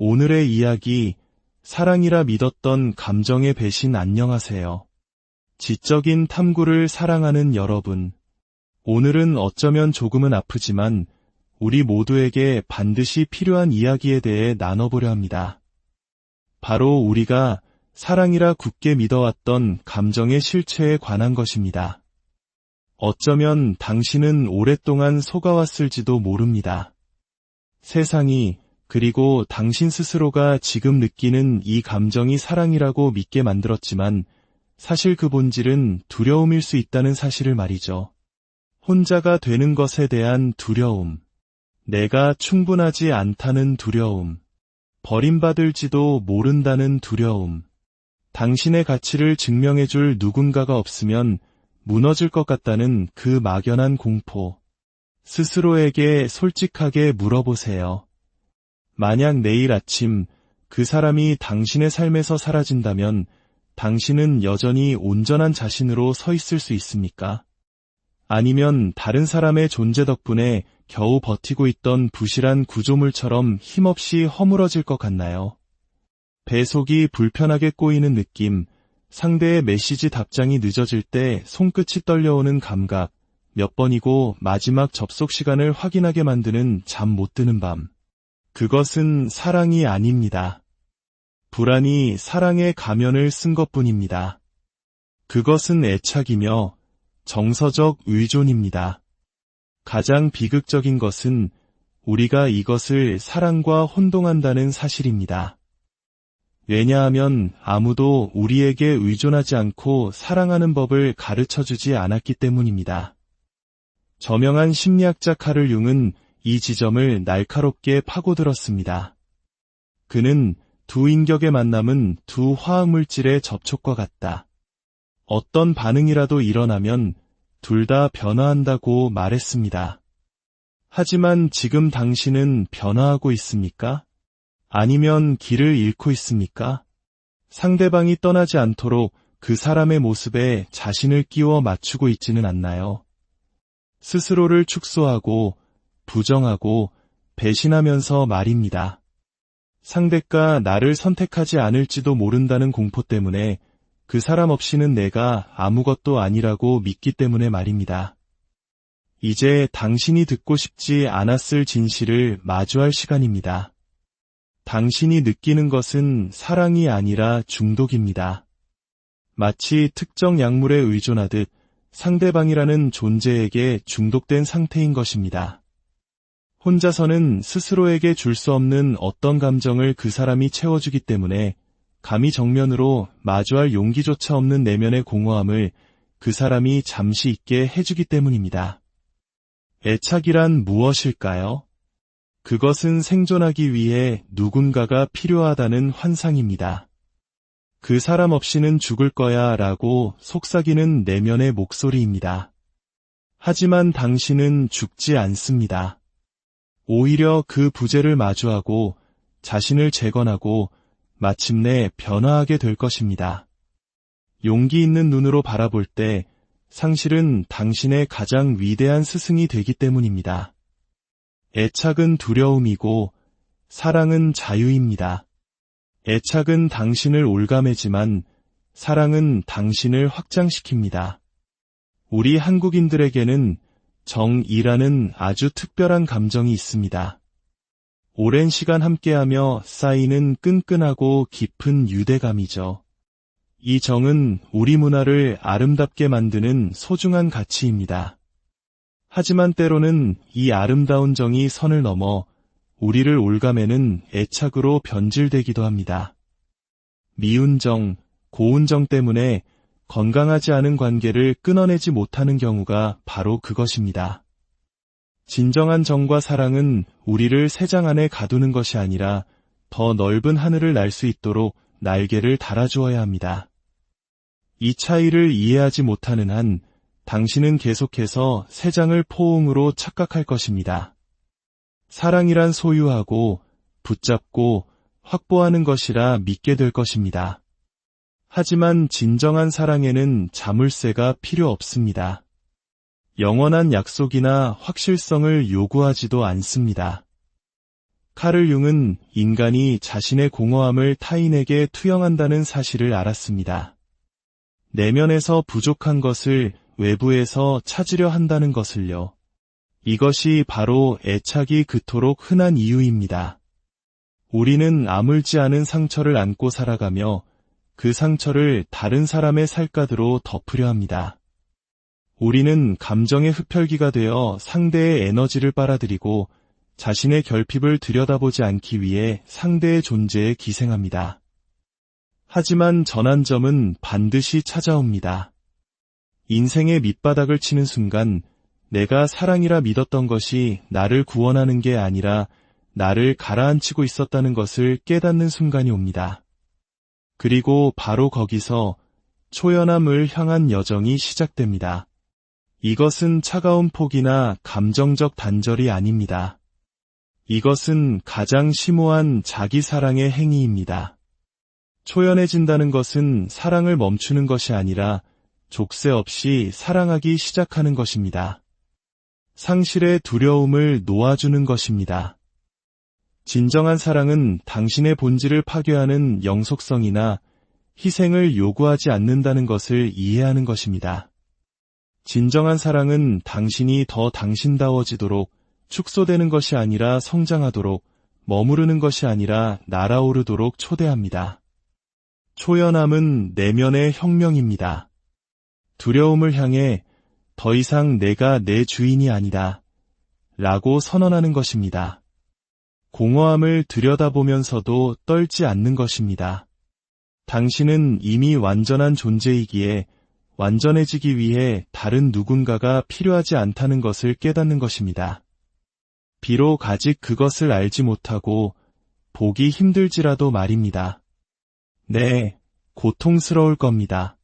오늘의 이야기, 사랑이라 믿었던 감정의 배신 안녕하세요. 지적인 탐구를 사랑하는 여러분. 오늘은 어쩌면 조금은 아프지만 우리 모두에게 반드시 필요한 이야기에 대해 나눠보려 합니다. 바로 우리가 사랑이라 굳게 믿어왔던 감정의 실체에 관한 것입니다. 어쩌면 당신은 오랫동안 속아왔을지도 모릅니다. 세상이 그리고 당신 스스로가 지금 느끼는 이 감정이 사랑이라고 믿게 만들었지만 사실 그 본질은 두려움일 수 있다는 사실을 말이죠. 혼자가 되는 것에 대한 두려움, 내가 충분하지 않다는 두려움, 버림받을지도 모른다는 두려움, 당신의 가치를 증명해줄 누군가가 없으면 무너질 것 같다는 그 막연한 공포. 스스로에게 솔직하게 물어보세요. 만약 내일 아침 그 사람이 당신의 삶에서 사라진다면 당신은 여전히 온전한 자신으로 서 있을 수 있습니까? 아니면 다른 사람의 존재 덕분에 겨우 버티고 있던 부실한 구조물처럼 힘없이 허물어질 것 같나요? 배속이 불편하게 꼬이는 느낌, 상대의 메시지 답장이 늦어질 때 손끝이 떨려오는 감각, 몇 번이고 마지막 접속 시간을 확인하게 만드는 잠 못 드는 밤. 그것은 사랑이 아닙니다. 불안이 사랑의 가면을 쓴 것뿐입니다. 그것은 애착이며 정서적 의존입니다. 가장 비극적인 것은 우리가 이것을 사랑과 혼동한다는 사실입니다. 왜냐하면 아무도 우리에게 의존하지 않고 사랑하는 법을 가르쳐주지 않았기 때문입니다. 저명한 심리학자 카를 융은 이 지점을 날카롭게 파고들었습니다. 그는 두 인격의 만남은 두 화학물질의 접촉과 같다. 어떤 반응이라도 일어나면 둘 다 변화한다고 말했습니다. 하지만 지금 당신은 변화하고 있습니까? 아니면 길을 잃고 있습니까? 상대방이 떠나지 않도록 그 사람의 모습에 자신을 끼워 맞추고 있지는 않나요? 스스로를 축소하고 부정하고 배신하면서 말입니다. 상대가 나를 선택하지 않을지도 모른다는 공포 때문에 그 사람 없이는 내가 아무것도 아니라고 믿기 때문에 말입니다. 이제 당신이 듣고 싶지 않았을 진실을 마주할 시간입니다. 당신이 느끼는 것은 사랑이 아니라 중독입니다. 마치 특정 약물에 의존하듯 상대방이라는 존재에게 중독된 상태인 것입니다. 혼자서는 스스로에게 줄 수 없는 어떤 감정을 그 사람이 채워주기 때문에 감히 정면으로 마주할 용기조차 없는 내면의 공허함을 그 사람이 잠시 있게 해주기 때문입니다. 애착이란 무엇일까요? 그것은 생존하기 위해 누군가가 필요하다는 환상입니다. 그 사람 없이는 죽을 거야 라고 속삭이는 내면의 목소리입니다. 하지만 당신은 죽지 않습니다. 오히려 그 부재를 마주하고 자신을 재건하고 마침내 변화하게 될 것입니다. 용기 있는 눈으로 바라볼 때 상실은 당신의 가장 위대한 스승이 되기 때문입니다. 애착은 두려움이고 사랑은 자유입니다. 애착은 당신을 올가매지만 사랑은 당신을 확장시킵니다. 우리 한국인들에게는 정이라는 아주 특별한 감정이 있습니다. 오랜 시간 함께하며 쌓이는 끈끈하고 깊은 유대감이죠. 이 정은 우리 문화를 아름답게 만드는 소중한 가치입니다. 하지만 때로는 이 아름다운 정이 선을 넘어 우리를 올가매는 애착으로 변질되기도 합니다. 미운 정, 고운 정 때문에 건강하지 않은 관계를 끊어내지 못하는 경우가 바로 그것입니다. 진정한 정과 사랑은 우리를 새장 안에 가두는 것이 아니라 더 넓은 하늘을 날 수 있도록 날개를 달아주어야 합니다. 이 차이를 이해하지 못하는 한 당신은 계속해서 새장을 포옹으로 착각할 것입니다. 사랑이란 소유하고 붙잡고 확보하는 것이라 믿게 될 것입니다. 하지만 진정한 사랑에는 자물쇠가 필요 없습니다. 영원한 약속이나 확실성을 요구하지도 않습니다. 카를 융은 인간이 자신의 공허함을 타인에게 투영한다는 사실을 알았습니다. 내면에서 부족한 것을 외부에서 찾으려 한다는 것을요. 이것이 바로 애착이 그토록 흔한 이유입니다. 우리는 아물지 않은 상처를 안고 살아가며 그 상처를 다른 사람의 살갗으로 덮으려 합니다. 우리는 감정의 흡혈귀가 되어 상대의 에너지를 빨아들이고 자신의 결핍을 들여다보지 않기 위해 상대의 존재에 기생합니다. 하지만 전환점은 반드시 찾아옵니다. 인생의 밑바닥을 치는 순간 내가 사랑이라 믿었던 것이 나를 구원하는 게 아니라 나를 가라앉히고 있었다는 것을 깨닫는 순간이 옵니다. 그리고 바로 거기서 초연함을 향한 여정이 시작됩니다. 이것은 차가운 폭이나 감정적 단절이 아닙니다. 이것은 가장 심오한 자기 사랑의 행위입니다. 초연해진다는 것은 사랑을 멈추는 것이 아니라 족쇄 없이 사랑하기 시작하는 것입니다. 상실의 두려움을 놓아주는 것입니다. 진정한 사랑은 당신의 본질을 파괴하는 영속성이나 희생을 요구하지 않는다는 것을 이해하는 것입니다. 진정한 사랑은 당신이 더 당신다워지도록 축소되는 것이 아니라 성장하도록, 머무르는 것이 아니라 날아오르도록 초대합니다. 초연함은 내면의 혁명입니다. 두려움을 향해 더 이상 내가 내 주인이 아니다 라고 선언하는 것입니다. 공허함을 들여다보면서도 떨지 않는 것입니다. 당신은 이미 완전한 존재이기에 완전해지기 위해 다른 누군가가 필요하지 않다는 것을 깨닫는 것입니다. 비록 아직 그것을 알지 못하고 보기 힘들지라도 말입니다. 네, 고통스러울 겁니다.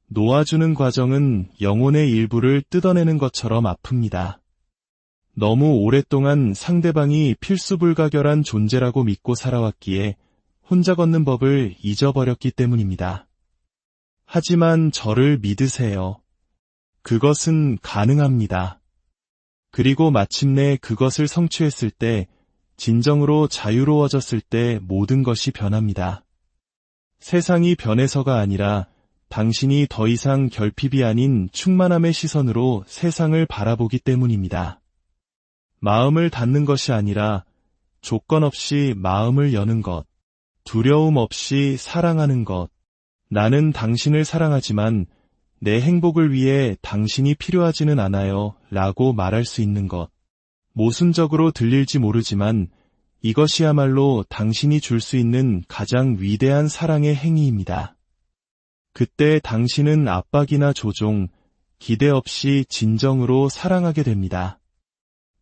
놓아주는 과정은 영혼의 일부를 뜯어내는 것처럼 아픕니다. 너무 오랫동안 상대방이 필수불가결한 존재라고 믿고 살아왔기에 혼자 걷는 법을 잊어버렸기 때문입니다. 하지만 저를 믿으세요. 그것은 가능합니다. 그리고 마침내 그것을 성취했을 때, 진정으로 자유로워졌을 때 모든 것이 변합니다. 세상이 변해서가 아니라 당신이 더 이상 결핍이 아닌 충만함의 시선으로 세상을 바라보기 때문입니다. 마음을 닫는 것이 아니라 조건 없이 마음을 여는 것, 두려움 없이 사랑하는 것, 나는 당신을 사랑하지만 내 행복을 위해 당신이 필요하지는 않아요 라고 말할 수 있는 것. 모순적으로 들릴지 모르지만 이것이야말로 당신이 줄 수 있는 가장 위대한 사랑의 행위입니다. 그때 당신은 압박이나 조종, 기대 없이 진정으로 사랑하게 됩니다.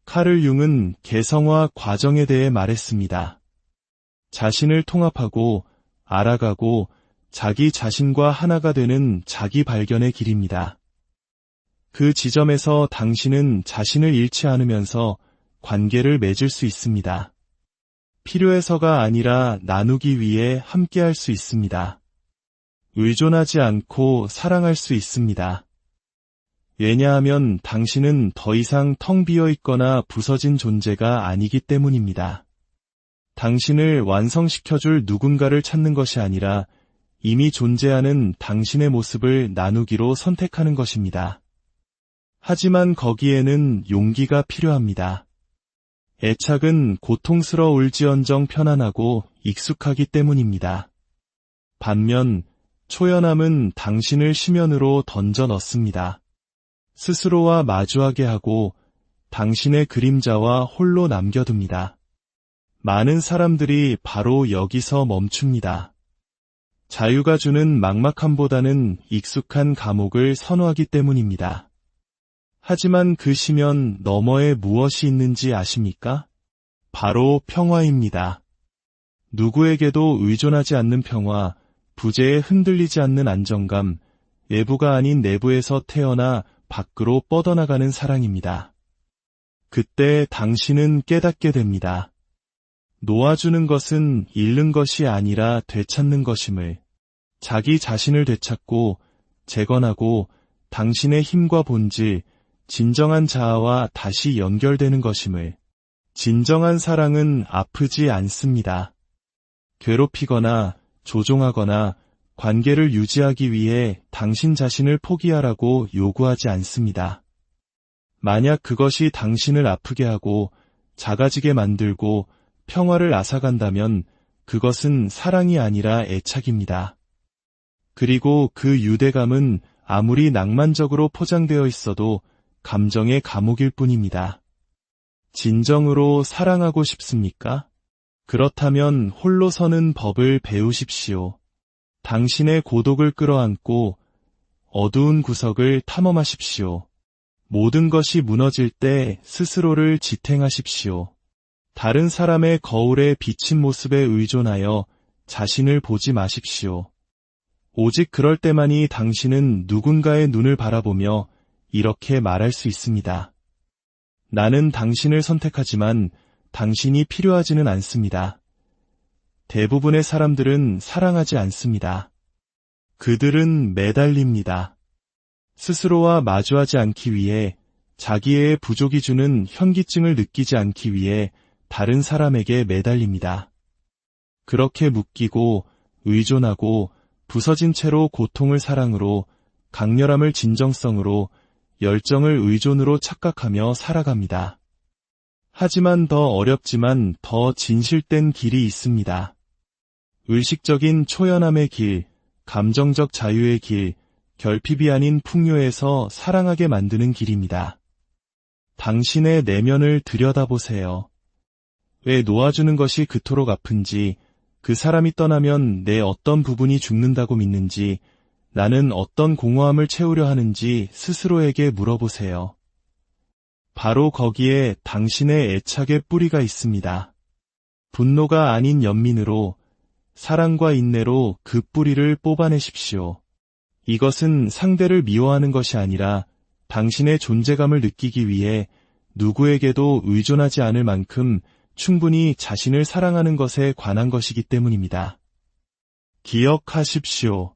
카를 융은 개성화 과정에 대해 말했습니다. 자신을 통합하고 알아가고 자기 자신과 하나가 되는 자기 발견의 길입니다. 그 지점에서 당신은 자신을 잃지 않으면서 관계를 맺을 수 있습니다. 필요해서가 아니라 나누기 위해 함께할 수 있습니다. 의존하지 않고 사랑할 수 있습니다. 왜냐하면 당신은 더 이상 텅 비어 있거나 부서진 존재가 아니기 때문입니다. 당신을 완성시켜줄 누군가를 찾는 것이 아니라 이미 존재하는 당신의 모습을 나누기로 선택하는 것입니다. 하지만 거기에는 용기가 필요합니다. 애착은 고통스러울지언정 편안하고 익숙하기 때문입니다. 반면 초연함은 당신을 심연으로 던져 넣습니다. 스스로와 마주하게 하고 당신의 그림자와 홀로 남겨둡니다. 많은 사람들이 바로 여기서 멈춥니다. 자유가 주는 막막함보다는 익숙한 감옥을 선호하기 때문입니다. 하지만 그 심연 너머에 무엇이 있는지 아십니까? 바로 평화입니다. 누구에게도 의존하지 않는 평화, 부재에 흔들리지 않는 안정감, 외부가 아닌 내부에서 태어나 밖으로 뻗어나가는 사랑입니다. 그때 당신은 깨닫게 됩니다. 놓아주는 것은 잃는 것이 아니라 되찾는 것임을, 자기 자신을 되찾고 재건하고 당신의 힘과 본질, 진정한 자아와 다시 연결되는 것임을, 진정한 사랑은 아프지 않습니다. 괴롭히거나 조종하거나 관계를 유지하기 위해 당신 자신을 포기하라고 요구하지 않습니다. 만약 그것이 당신을 아프게 하고 작아지게 만들고 평화를 앗아간다면 그것은 사랑이 아니라 애착입니다. 그리고 그 유대감은 아무리 낭만적으로 포장되어 있어도 감정의 감옥일 뿐입니다. 진정으로 사랑하고 싶습니까? 그렇다면 홀로 서는 법을 배우십시오. 당신의 고독을 끌어안고 어두운 구석을 탐험하십시오. 모든 것이 무너질 때 스스로를 지탱하십시오. 다른 사람의 거울에 비친 모습에 의존하여 자신을 보지 마십시오. 오직 그럴 때만이 당신은 누군가의 눈을 바라보며 이렇게 말할 수 있습니다. 나는 당신을 선택하지만 당신이 필요하지는 않습니다. 대부분의 사람들은 사랑하지 않습니다. 그들은 매달립니다. 스스로와 마주하지 않기 위해, 자기의 부족이 주는 현기증을 느끼지 않기 위해 다른 사람에게 매달립니다. 그렇게 묶이고 의존하고 부서진 채로 고통을 사랑으로, 강렬함을 진정성으로, 열정을 의존으로 착각하며 살아갑니다. 하지만 더 어렵지만 더 진실된 길이 있습니다. 의식적인 초연함의 길, 감정적 자유의 길, 결핍이 아닌 풍요에서 사랑하게 만드는 길입니다. 당신의 내면을 들여다보세요. 왜 놓아주는 것이 그토록 아픈지, 그 사람이 떠나면 내 어떤 부분이 죽는다고 믿는지, 나는 어떤 공허함을 채우려 하는지 스스로에게 물어보세요. 바로 거기에 당신의 애착의 뿌리가 있습니다. 분노가 아닌 연민으로, 사랑과 인내로 그 뿌리를 뽑아내십시오. 이것은 상대를 미워하는 것이 아니라 당신의 존재감을 느끼기 위해 누구에게도 의존하지 않을 만큼 충분히 자신을 사랑하는 것에 관한 것이기 때문입니다. 기억하십시오.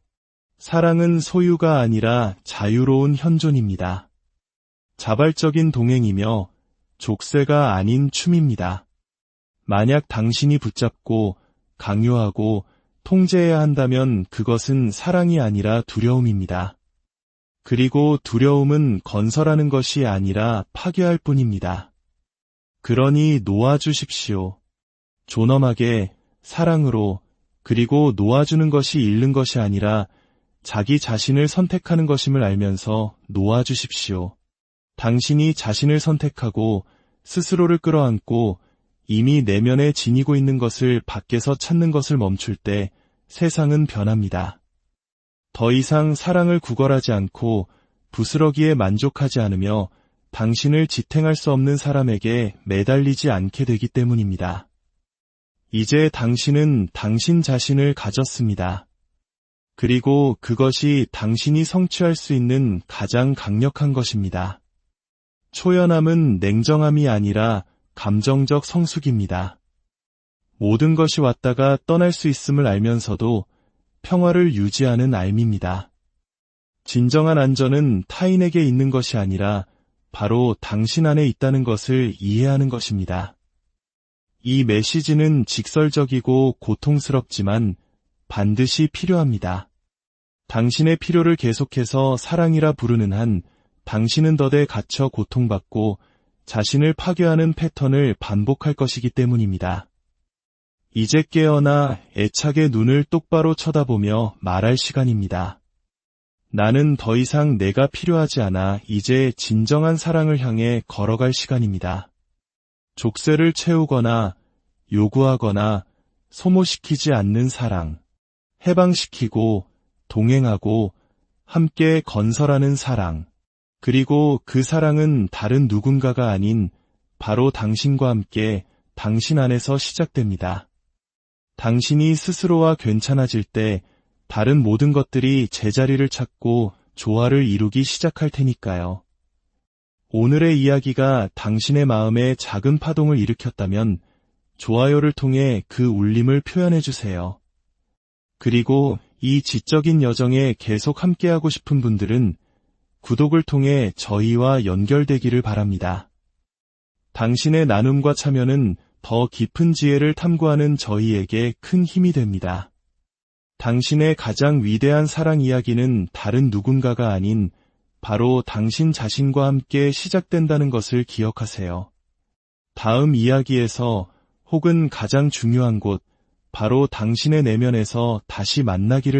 사랑은 소유가 아니라 자유로운 현존입니다. 자발적인 동행이며 족쇄가 아닌 춤입니다. 만약 당신이 붙잡고 강요하고 통제해야 한다면 그것은 사랑이 아니라 두려움입니다. 그리고 두려움은 건설하는 것이 아니라 파괴할 뿐입니다. 그러니 놓아주십시오. 존엄하게, 사랑으로, 그리고 놓아주는 것이 잃는 것이 아니라 자기 자신을 선택하는 것임을 알면서 놓아주십시오. 당신이 자신을 선택하고 스스로를 끌어안고 이미 내면에 지니고 있는 것을 밖에서 찾는 것을 멈출 때 세상은 변합니다. 더 이상 사랑을 구걸하지 않고 부스러기에 만족하지 않으며 당신을 지탱할 수 없는 사람에게 매달리지 않게 되기 때문입니다. 이제 당신은 당신 자신을 가졌습니다. 그리고 그것이 당신이 성취할 수 있는 가장 강력한 것입니다. 초연함은 냉정함이 아니라 감정적 성숙입니다. 모든 것이 왔다가 떠날 수 있음을 알면서도 평화를 유지하는 알미입니다. 진정한 안전은 타인에게 있는 것이 아니라 바로 당신 안에 있다는 것을 이해하는 것입니다. 이 메시지는 직설적이고 고통스럽지만 반드시 필요합니다. 당신의 필요를 계속해서 사랑이라 부르는 한 당신은 덫에 갇혀 고통받고 자신을 파괴하는 패턴을 반복할 것이기 때문입니다. 이제 깨어나 애착의 눈을 똑바로 쳐다보며 말할 시간입니다. 나는 더 이상 내가 필요하지 않아 이제 진정한 사랑을 향해 걸어갈 시간입니다. 족쇄를 채우거나 요구하거나 소모시키지 않는 사랑, 해방시키고 동행하고 함께 건설하는 사랑, 그리고 그 사랑은 다른 누군가가 아닌 바로 당신과 함께 당신 안에서 시작됩니다. 당신이 스스로와 괜찮아질 때 다른 모든 것들이 제자리를 찾고 조화를 이루기 시작할 테니까요. 오늘의 이야기가 당신의 마음에 작은 파동을 일으켰다면 좋아요를 통해 그 울림을 표현해주세요. 그리고 이 지적인 여정에 계속 함께하고 싶은 분들은 구독을 통해 저희와 연결되기를 바랍니다. 당신의 나눔과 참여는 더 깊은 지혜를 탐구하는 저희에게 큰 힘이 됩니다. 당신의 가장 위대한 사랑 이야기는 다른 누군가가 아닌 바로 당신 자신과 함께 시작된다는 것을 기억하세요. 다음 이야기에서 혹은 가장 중요한 곳, 바로 당신의 내면에서 다시 만나기를